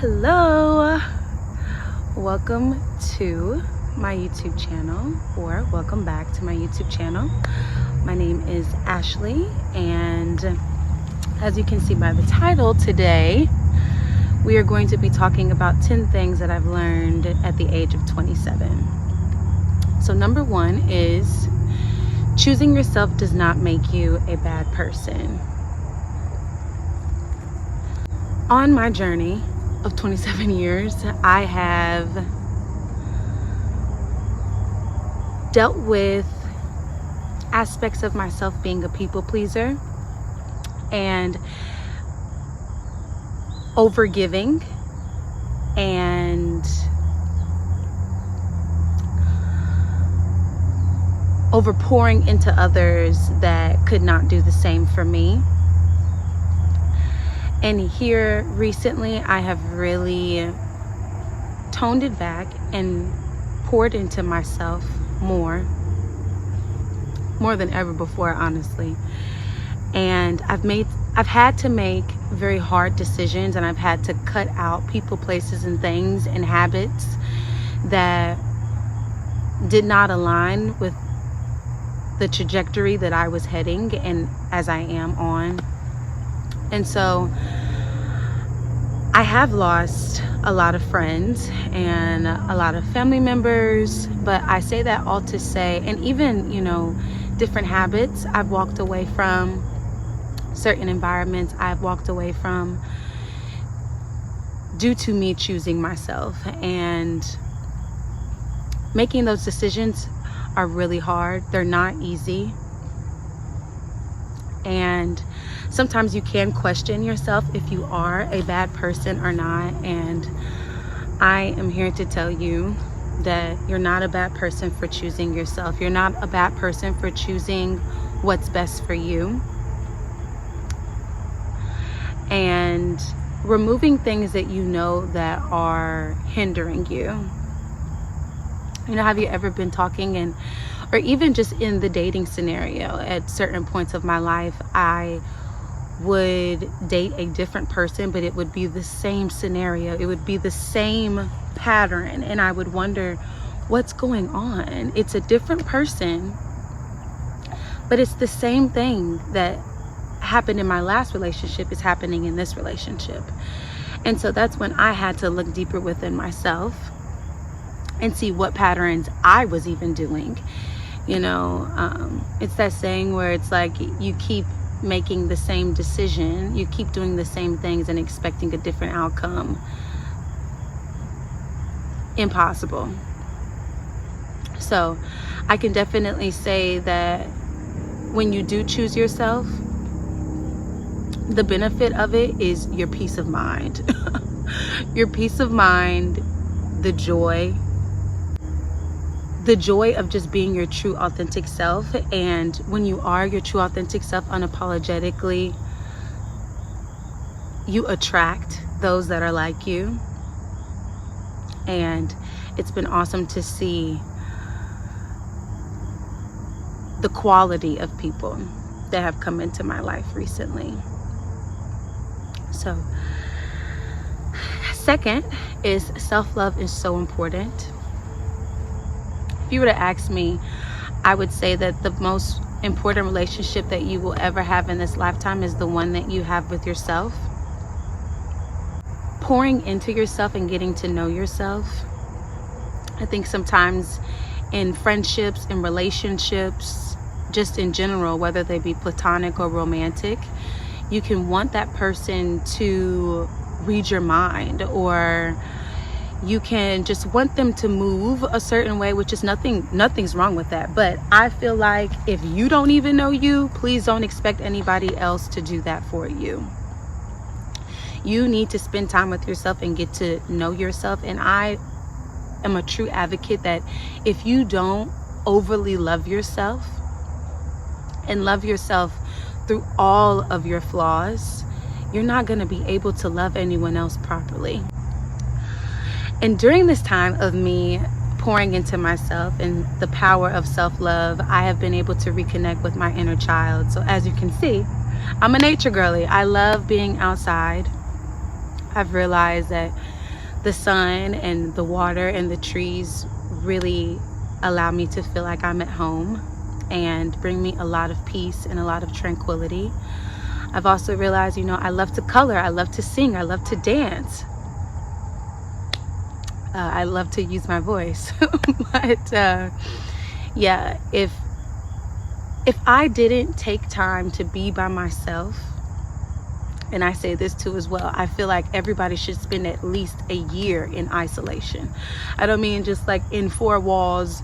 Hello, welcome to my YouTube channel, or welcome back to my YouTube channel. My name is Ashley, and as you can see by the title, today we are going to be talking about 10 things that I've learned at the age of 27. So number one is choosing yourself does not make you a bad person. On my journey of 27 years, I have dealt with aspects of myself being a people pleaser and overgiving and overpouring into others that could not do the same for me. And here recently, I have really toned it back and poured into myself more than ever before, honestly. And I've had to make very hard decisions, and I've had to cut out people, places, and things and habits that did not align with the trajectory that I was heading and as I am on. And so I have lost a lot of friends and a lot of family members, but I say that all to say, and even, different habits I've walked away from, certain environments I've walked away from due to me choosing myself. And making those decisions are really hard. They're not easy. And sometimes you can question yourself if you are a bad person or not. And I am here to tell you that you're not a bad person for choosing yourself. You're not a bad person for choosing what's best for you. And removing things that you know that are hindering you. Have you ever been talking or even just in the dating scenario, at certain points of my life, I would date a different person, but it would be the same scenario. It would be the same pattern. And I would wonder, what's going on? It's a different person, but it's the same thing that happened in my last relationship is happening in this relationship. And so that's when I had to look deeper within myself and see what patterns I was even doing. It's that saying where it's like you keep making the same decision, you keep doing the same things and expecting a different outcome. Impossible. So I can definitely say that when you do choose yourself, the benefit of it is your peace of mind. Your peace of mind, the joy of just being your true authentic self. And when you are your true authentic self unapologetically, you attract those that are like you. And it's been awesome to see the quality of people that have come into my life recently. So, second is self-love is so important. If you were to ask me, I would say that the most important relationship that you will ever have in this lifetime is the one that you have with yourself. Pouring into yourself and getting to know yourself. I think sometimes in friendships, in relationships, just in general, whether they be platonic or romantic, you can want that person to read your mind, or you can just want them to move a certain way, which is nothing's wrong with that. But I feel like if you don't even know you, please don't expect anybody else to do that for you. You need to spend time with yourself and get to know yourself. And I am a true advocate that if you don't overly love yourself and love yourself through all of your flaws, you're not going to be able to love anyone else properly. And during this time of me pouring into myself and the power of self-love, I have been able to reconnect with my inner child. So as you can see, I'm a nature girly. I love being outside. I've realized that the sun and the water and the trees really allow me to feel like I'm at home and bring me a lot of peace and a lot of tranquility. I've also realized, I love to color, I love to sing, I love to dance. I love to use my voice. But yeah, if I didn't take time to be by myself, and I say this too as well, I feel like everybody should spend at least a year in isolation. I don't mean just like in four walls,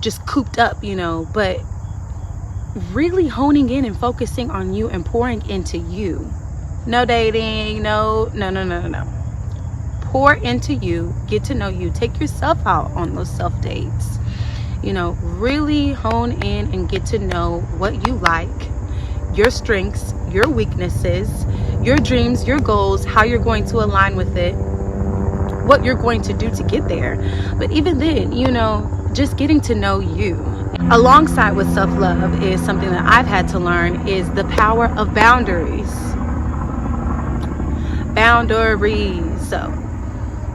just cooped up, but really honing in and focusing on you and pouring into you. No dating, no. Pour into you, get to know you, take yourself out on those self dates. Really hone in and get to know what you like, your strengths, your weaknesses, your dreams, your goals, how you're going to align with it, what you're going to do to get there. But even then, just getting to know you. Alongside with self-love is something that I've had to learn is the power of boundaries. Boundaries. So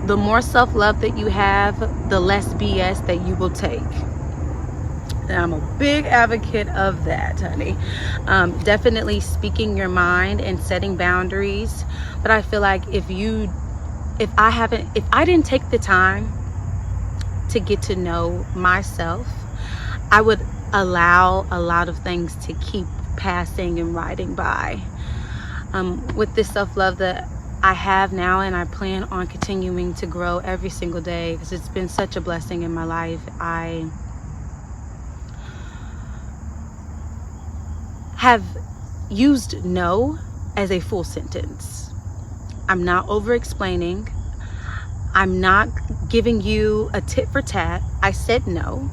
the more self-love that you have, the less BS that you will take. And I'm a big advocate of that, honey. Definitely speaking your mind and setting boundaries. But I feel like if I didn't take the time to get to know myself, I would allow a lot of things to keep passing and riding by. With this self-love that I have now, and I plan on continuing to grow every single day because it's been such a blessing in my life. I have used no as a full sentence. I'm not over explaining. I'm not giving you a tit for tat. I said no.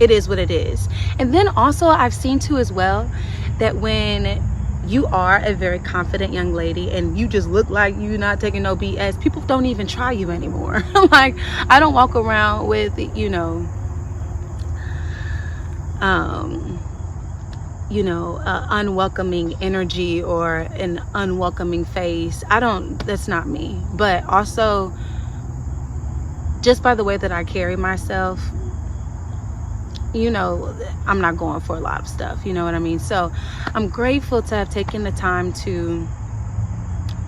It is what it is. And then also I've seen too as well that when you are a very confident young lady and you just look like you're not taking no BS, people don't even try you anymore. Like, I don't walk around with, unwelcoming energy or an unwelcoming face. That's not me. But also, just by the way that I carry myself, I'm not going for a lot of stuff, you know what I mean? So I'm grateful to have taken the time to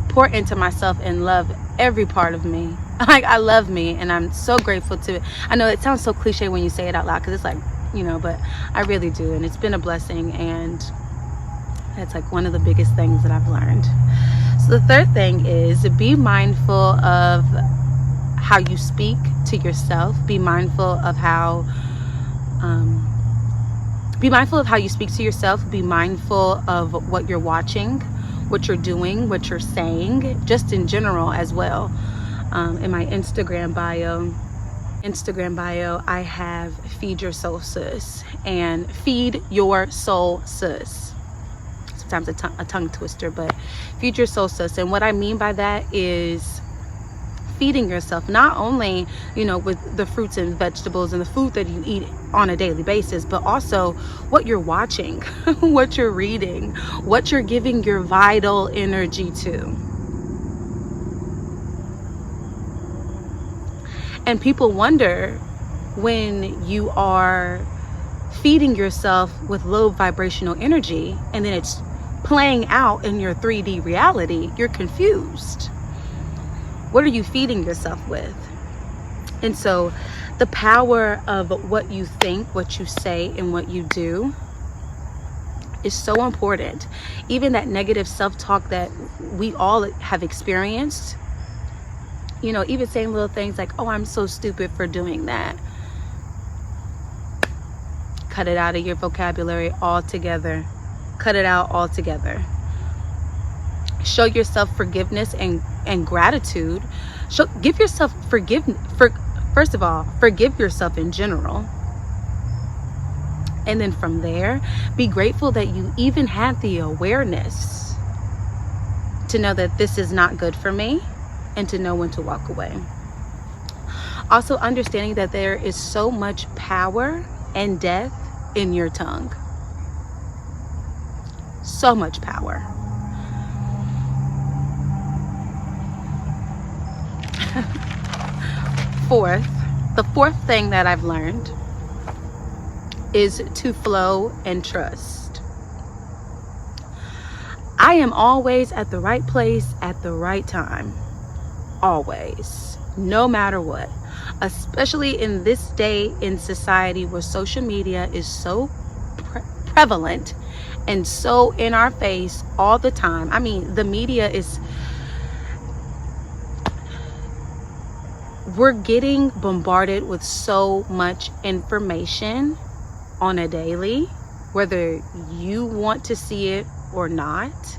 pour into myself and love every part of me. Like, I love me, and I'm so grateful I know it sounds so cliche when you say it out loud, because it's like, but I really do, and it's been a blessing, and that's like one of the biggest things that I've learned. So the third thing is be mindful of how you speak to yourself. Be mindful of how you speak to yourself. Be mindful of what you're watching, what you're doing, what you're saying, just in general as well. In my Instagram bio, I have Feed Your Soul Sis and Feed Your Soul Sis. Sometimes a tongue twister, but Feed Your Soul Sis. And what I mean by that is feeding yourself, not only, with the fruits and vegetables and the food that you eat on a daily basis, but also what you're watching, what you're reading, what you're giving your vital energy to. And people wonder, when you are feeding yourself with low vibrational energy and then it's playing out in your 3D reality, you're confused. What are you feeding yourself with? And so the power of what you think, what you say, and what you do is so important. Even that negative self-talk that we all have experienced, even saying little things like, oh, I'm so stupid for doing that. Cut it out of your vocabulary altogether. Cut it out altogether. Show yourself forgiveness and gratitude. Give yourself forgiveness. First of all, forgive yourself in general. And then from there, be grateful that you even had the awareness to know that this is not good for me, and to know when to walk away. Also understanding that there is so much power and death in your tongue. So much power. fourth thing that I've learned is to flow and trust. I am always at the right place at the right time. Always. No matter what. Especially in this day in society where social media is so prevalent and so in our face all the time. I mean, the media is... We're getting bombarded with so much information on a daily, whether you want to see it or not.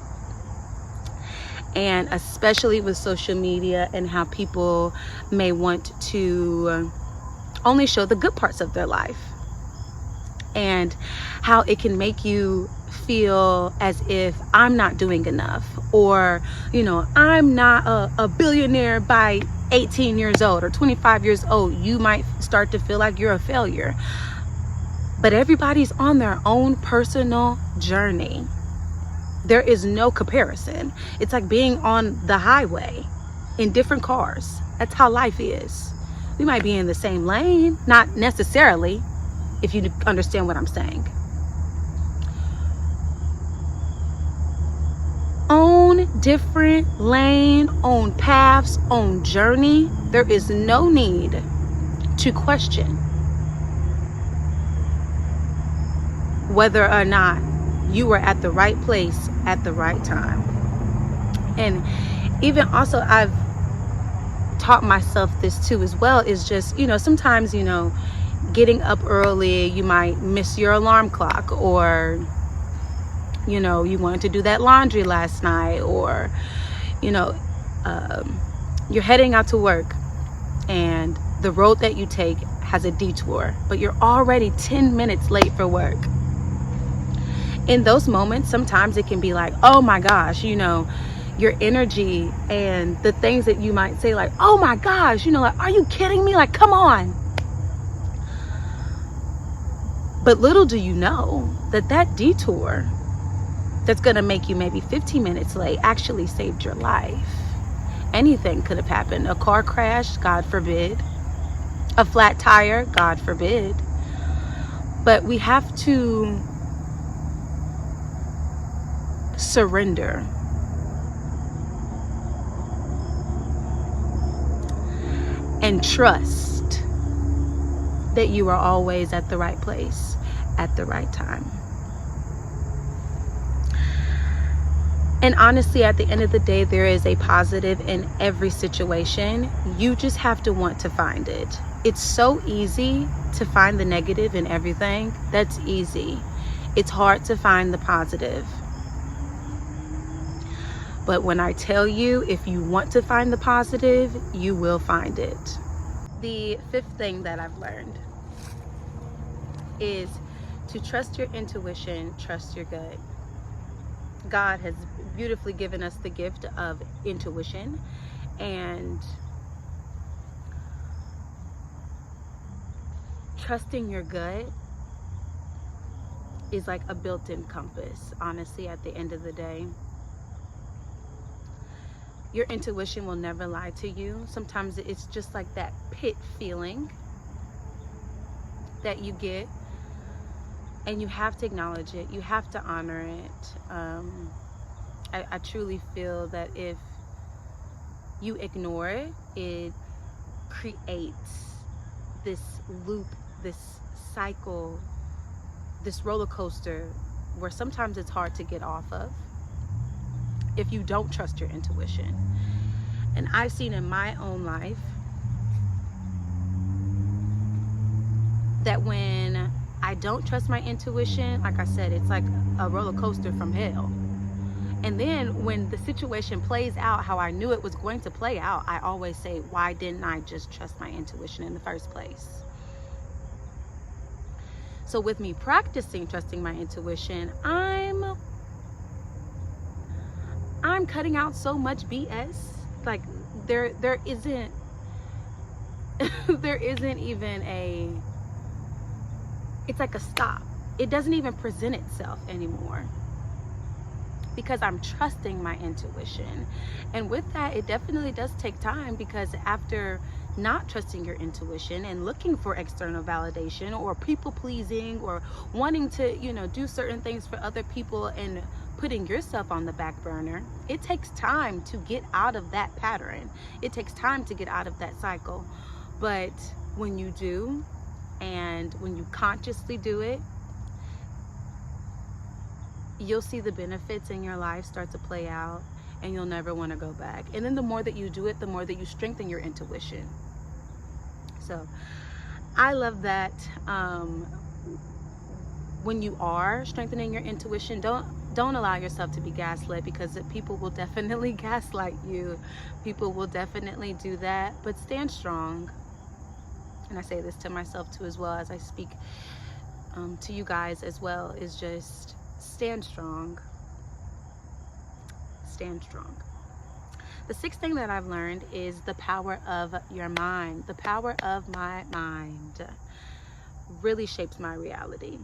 And especially with social media and how people may want to only show the good parts of their life, and how it can make you feel as if I'm not doing enough, or, you know, I'm not a billionaire by 18 years old or 25 years old. You might start to feel like you're a failure. But everybody's on their own personal journey. There is no comparison. It's like being on the highway in different cars. That's how life is. We might be in the same lane, not necessarily, if you understand what I'm saying. Own different lane, own paths, own journey. There is no need to question whether or not you were at the right place at the right time. And even also, I've taught myself this too as well, is just, you know, sometimes, you know, getting up early, you might miss your alarm clock, or, you know, you wanted to do that laundry last night, or, you know, you're heading out to work and the road that you take has a detour, but you're already 10 minutes late for work. In those moments, sometimes it can be like, oh my gosh, you know, your energy and the things that you might say, like, oh my gosh, you know, like, are you kidding me? Like, come on. But little do you know that that detour that's going to make you maybe 15 minutes late actually saved your life. Anything could have happened. A car crash, God forbid. A flat tire, God forbid. But we have to surrender. And trust that you are always at the right place at the right time. And honestly, at the end of the day, there is a positive in every situation. You just have to want to find it. It's so easy to find the negative in everything. That's easy. It's hard to find the positive. But when I tell you, if you want to find the positive, you will find it. The fifth thing that I've learned is to trust your intuition, trust your gut. God has beautifully given us the gift of intuition, and trusting your gut is like a built-in compass, honestly, at the end of the day. Your intuition will never lie to you. Sometimes it's just like that pit feeling that you get, and you have to acknowledge it. You have to honor it. I truly feel that if you ignore it, it creates this loop, this cycle, this roller coaster where sometimes it's hard to get off of if you don't trust your intuition. And I've seen in my own life that when I don't trust my intuition, like I said, it's like a roller coaster from hell. And then when the situation plays out how I knew it was going to play out, I always say, why didn't I just trust my intuition in the first place? So with me practicing trusting my intuition, I'm cutting out so much BS. Like there isn't there isn't even a, it's like a stop. It doesn't even present itself anymore because I'm trusting my intuition. And with that, it definitely does take time, because after not trusting your intuition and looking for external validation, or people pleasing, or wanting to, do certain things for other people and putting yourself on the back burner, it takes time to get out of that pattern. It takes time to get out of that cycle. But when you do, and when you consciously do it, you'll see the benefits in your life start to play out, and you'll never want to go back. And then the more that you do it, the more that you strengthen your intuition. So I love that when you are strengthening your intuition, don't allow yourself to be gaslit, because people will definitely gaslight you. People will definitely do that, but stand strong. And I say this to myself too, as well as I speak to you guys as well, is just stand strong. Stand strong. The sixth thing that I've learned is the power of your mind. The power of my mind really shapes my reality.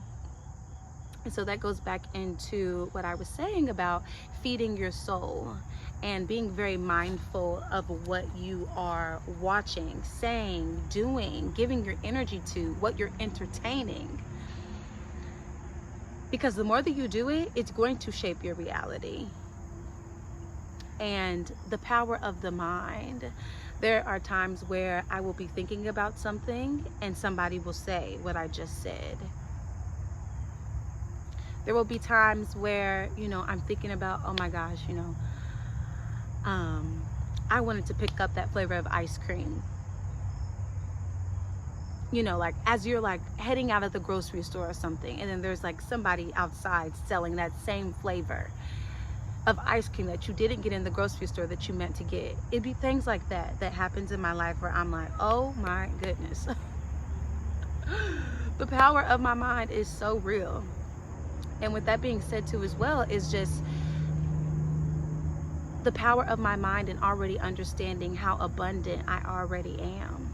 And so that goes back into what I was saying about feeding your soul and being very mindful of what you are watching, saying, doing, giving your energy to, what you're entertaining. Because the more that you do it, it's going to shape your reality. And the power of the mind. There are times where I will be thinking about something and somebody will say what I just said. There will be times where, I'm thinking about, oh my gosh, I wanted to pick up that flavor of ice cream. Like as you're like heading out of the grocery store or something, and then there's like somebody outside selling that same flavor of ice cream that you didn't get in the grocery store that you meant to get. It'd be things like that happens in my life where I'm like, oh my goodness. The power of my mind is so real. And with that being said too as well, is just the power of my mind and already understanding how abundant I already am.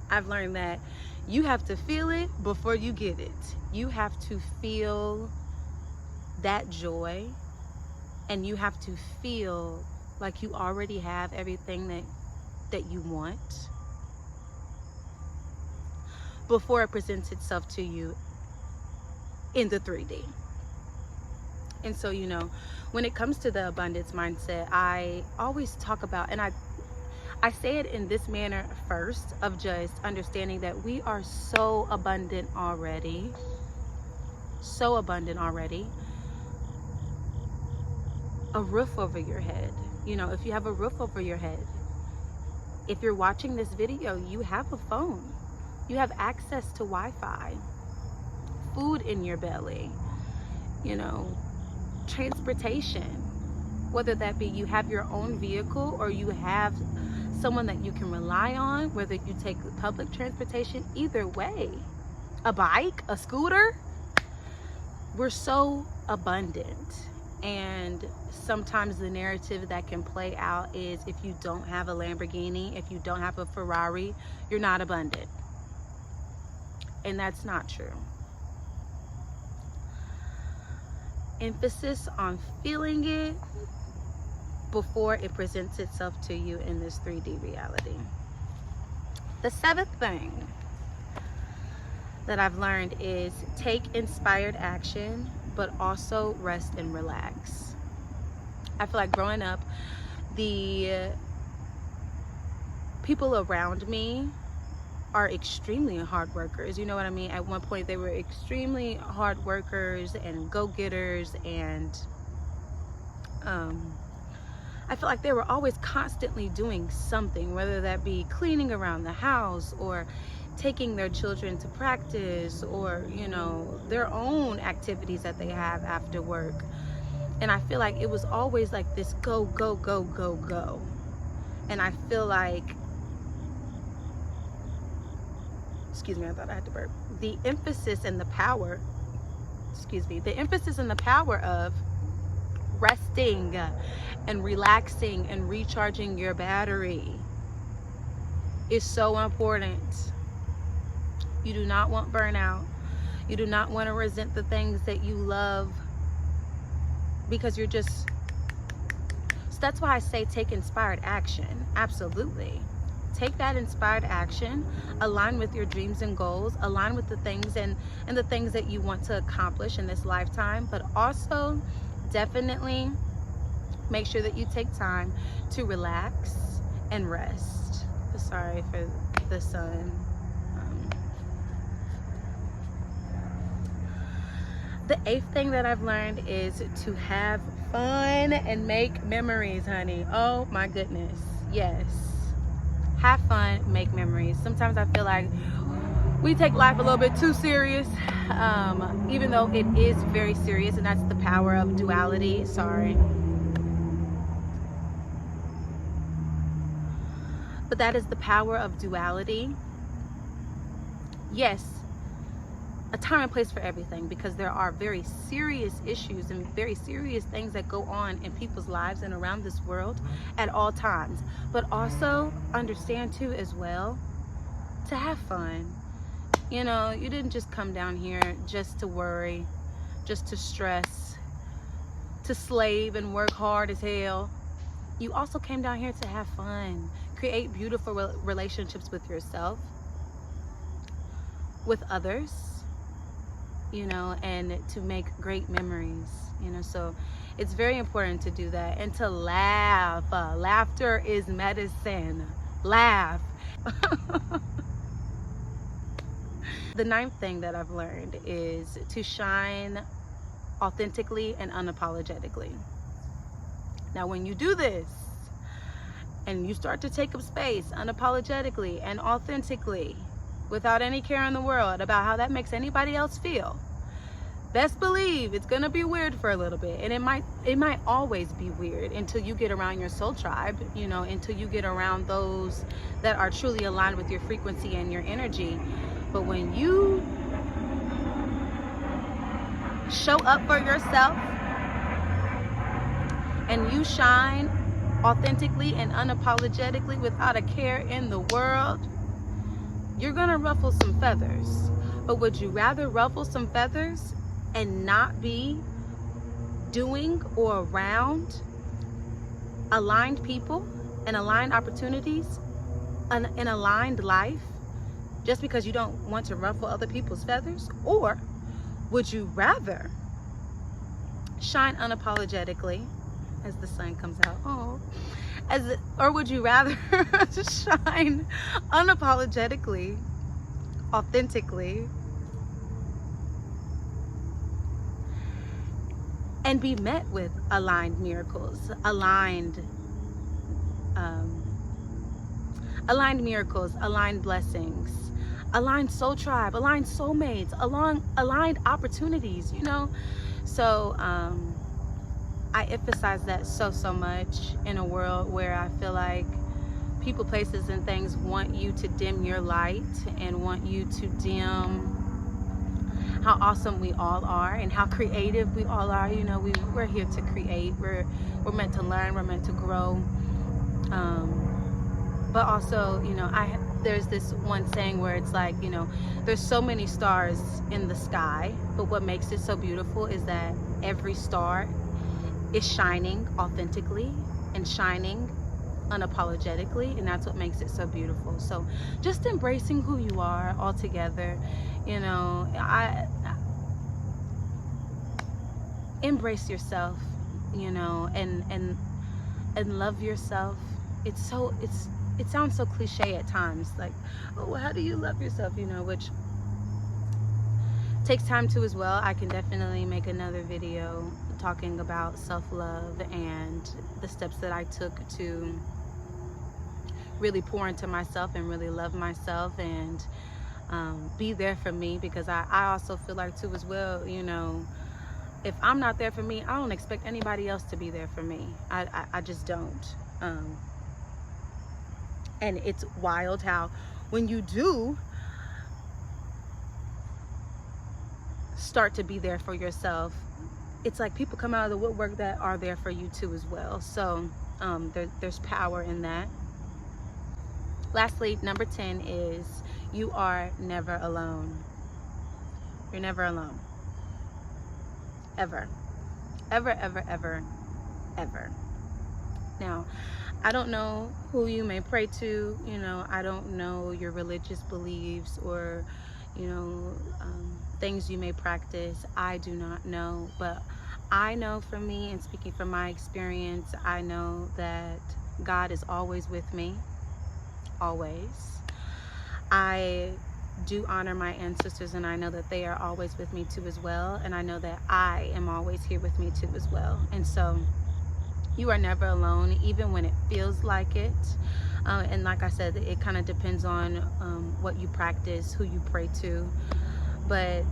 I've learned that you have to feel it before you get it. You have to feel that joy, and you have to feel like you already have everything that you want before it presents itself to you in the 3D. And so, when it comes to the abundance mindset, I always talk about, and I say it in this manner first, of just understanding that we are so abundant already. So abundant already. A roof over your head. If you have a roof over your head, if you're watching this video, you have a phone. You have access to Wi-Fi. Food in your belly, transportation, whether that be you have your own vehicle or you have someone that you can rely on, whether you take public transportation, either way, a bike, a scooter, we're so abundant. And sometimes the narrative that can play out is, if you don't have a Lamborghini, if you don't have a Ferrari, you're not abundant. And that's not true. Emphasis on feeling it before it presents itself to you in this 3D reality. The seventh thing that I've learned is take inspired action, but also rest and relax. I feel like growing up, the people around me are extremely hard workers. You know what I mean? At one point, they were extremely hard workers and go-getters, and I feel like they were always constantly doing something, whether that be cleaning around the house or taking their children to practice, or their own activities that they have after work. And I feel like it was always like this go, go, go, go, go. And I feel like, excuse me, I thought I had to burp. The emphasis and the power of resting and relaxing and recharging your battery is so important. You do not want burnout. You do not want to resent the things that you love, because you're just, so that's why I say take inspired action. Absolutely. take that inspired action, align with your dreams and goals, align with the things and the things that you want to accomplish in this lifetime, but also definitely make sure that you take time to relax and rest. Sorry for the sun. The 8th thing that I've learned is to have fun and make memories, honey. Oh my goodness. Yes. Have fun, make memories. Sometimes I feel like we take life a little bit too serious, even though it is very serious, and that's the power of duality. Sorry. But that is the power of duality. Yes, a time and place for everything, because there are very serious issues and very serious things that go on in people's lives and around this world at all times. But also understand too as well to have fun. You know, you didn't just come down here just to worry, just to stress, to slave and work hard as hell. You also came down here to have fun, create beautiful relationships with yourself, with others, you know, and to make great memories, you know. So it's very important to do that and to laugh. Laughter is medicine. Laugh. The 9th thing that I've learned is to shine authentically and unapologetically. Now, when you do this and you start to take up space unapologetically and authentically, without any care in the world about how that makes anybody else feel, best believe it's gonna be weird for a little bit. And it might always be weird until you get around your soul tribe, you know, until you get around those that are truly aligned with your frequency and your energy. But when you show up for yourself and you shine authentically and unapologetically without a care in the world, you're gonna ruffle some feathers. But would you rather ruffle some feathers and not be doing or around aligned people and aligned opportunities, an aligned life, just because you don't want to ruffle other people's feathers? Or would you rather shine unapologetically as the sun comes out? Or would you rather shine unapologetically, authentically, and be met with aligned miracles, aligned miracles, aligned blessings, aligned soul tribe, aligned soulmates, aligned opportunities, you know? So I emphasize that so much in a world where I feel like people, places, and things want you to dim your light and want you to dim how awesome we all are and how creative we all are. You know, we're here to create. We're meant to learn. We're meant to grow. But also, you know, there's this one saying where it's like, you know, there's so many stars in the sky, but what makes it so beautiful is that every star is shining authentically and shining unapologetically, and that's what makes it so beautiful. So just embracing who you are altogether, you know. Embrace yourself, you know, and love yourself. It sounds so cliche at times, like, oh, how do you love yourself, you know, which takes time to as well. I can definitely make another video talking about self-love and the steps that I took to really pour into myself and really love myself and be there for me, because I also feel like too as well, you know, if I'm not there for me, I don't expect anybody else to be there for me. I just don't. And it's wild how when you do start to be there for yourself, it's like people come out of the woodwork that are there for you too as well. So there's power in that. Lastly, number 10 is you are never alone. You're never alone. Ever. Ever, ever, ever, ever. Now, I don't know who you may pray to, you know, I don't know your religious beliefs or, you know, things you may practice. I do not know, but I know for me, and speaking from my experience, I know that God is always with me, always. I do honor my ancestors, and I know that they are always with me too as well, and I know that I am always here with me too as well. And so you are never alone, even when it feels like it. And like I said, it kind of depends on what you practice, who you pray to. But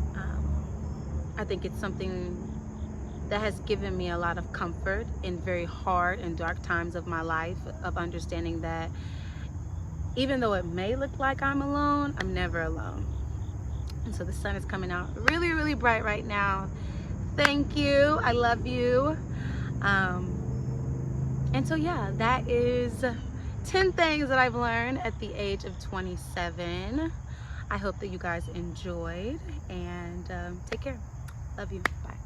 I think it's something that has given me a lot of comfort in very hard and dark times of my life, of understanding that even though it may look like I'm alone, I'm never alone. And so the sun is coming out really, really bright right now. Thank you. I love you. And so yeah, that is 10 things that I've learned at the age of 27. I hope that you guys enjoyed, and take care. Love you. Bye.